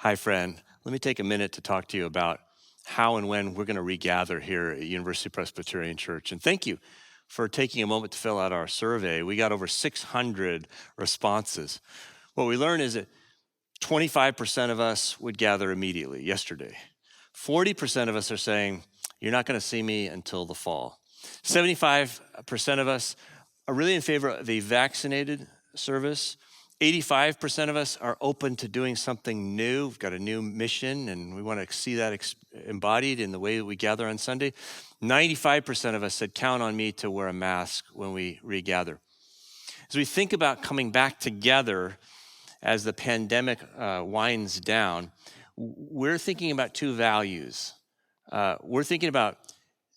Hi, friend. Let me take a minute to talk to you about how and when we're going to regather here at University Presbyterian Church. And thank you for taking a moment to fill out our survey. We got over 600 responses. What we learned is that 25% of us would gather immediately yesterday. 40% of us are saying, you're not going to see me until the fall. 75% of us are really in favor of a vaccinated service. 85% of us are open to doing something new. We've got a new mission, and we want to see that embodied in the way that we gather on Sunday. 95% of us said, count on me to wear a mask when we regather. As we think about coming back together as the pandemic winds down, we're thinking about two values. We're thinking about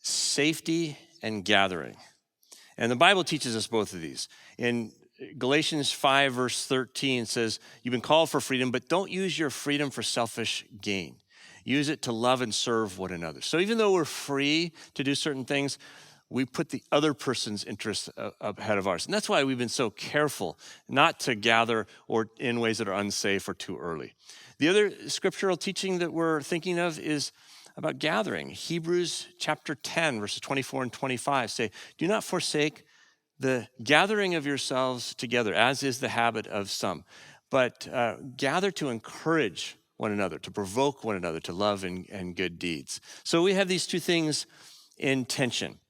safety and gathering. And the Bible teaches us both of these. In Galatians 5, verse 13 says, you've been called for freedom, but don't use your freedom for selfish gain. Use it to love and serve one another. So even though we're free to do certain things, we put the other person's interests ahead of ours. And that's why we've been so careful not to gather or in ways that are unsafe or too early. The other scriptural teaching that we're thinking of is about gathering. Hebrews chapter 10, verses 24 and 25 say, do not forsake the gathering of yourselves together, as is the habit of some, but gather to encourage one another, to provoke one another to love and good deeds. So we have these two things in tension.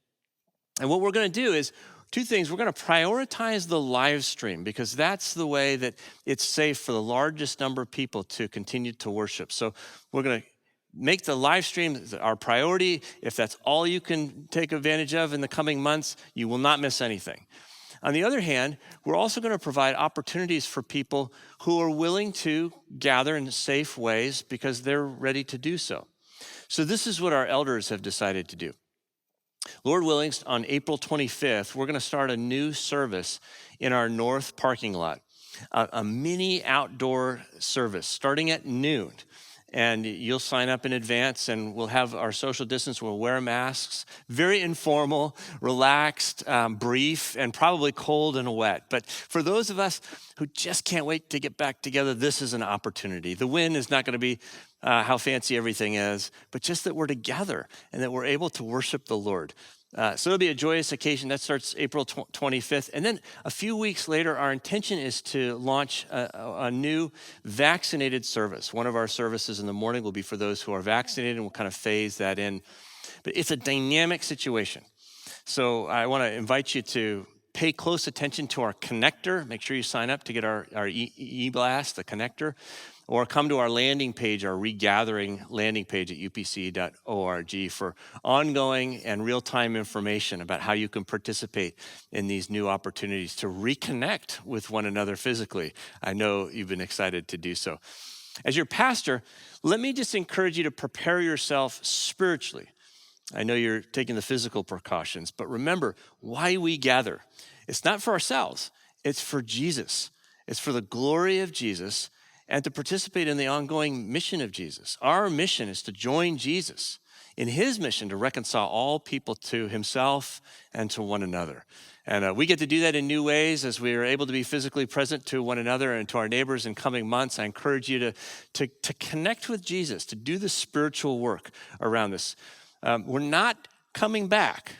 And what we're going to do is two things. We're going to prioritize the live stream because that's the way that it's safe for the largest number of people to continue to worship. So we're going to make the live stream our priority. If that's all you can take advantage of in the coming months, you will not miss anything. On the other hand, we're also going to provide opportunities for people who are willing to gather in safe ways because they're ready to do so. So this is what our elders have decided to do. Lord willing, on April 25th, we're going to start a new service in our north parking lot, a mini outdoor service starting at noon. And you'll sign up in advance, and we'll have our social distance. We'll wear masks. Very informal, relaxed, brief, and probably cold and wet. But for those of us who just can't wait to get back together, this is an opportunity. The win is not going to be how fancy everything is, but just that we're together and that we're able to worship the Lord. So it'll be a joyous occasion. That starts April 25th. And then a few weeks later, our intention is to launch a new vaccinated service. One of our services in the morning will be for those who are vaccinated, and we'll kind of phase that in. But it's a dynamic situation. So I want to invite you to pay close attention to our connector. Make sure you sign up to get our e-blast, the connector. Or come to our landing page, our regathering landing page at upc.org for ongoing and real-time information about how you can participate in these new opportunities to reconnect with one another physically. I know you've been excited to do so. As your pastor, let me just encourage you to prepare yourself spiritually. I know you're taking the physical precautions, but remember why we gather. It's not for ourselves. It's for Jesus. It's for the glory of Jesus and to participate in the ongoing mission of Jesus. Our mission is to join Jesus in his mission to reconcile all people to himself and to one another. And we get to do that in new ways as we are able to be physically present to one another and to our neighbors in coming months. I encourage you to connect with Jesus, to do the spiritual work around this. We're not coming back.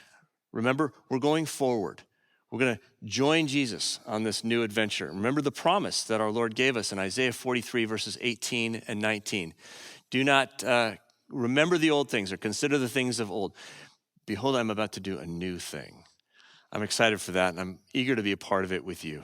Remember, we're going forward. We're going to join Jesus on this new adventure. Remember the promise that our Lord gave us in Isaiah 43, verses 18 and 19. Do not remember the old things or consider the things of old. Behold, I'm about to do a new thing. I'm excited for that, and I'm eager to be a part of it with you.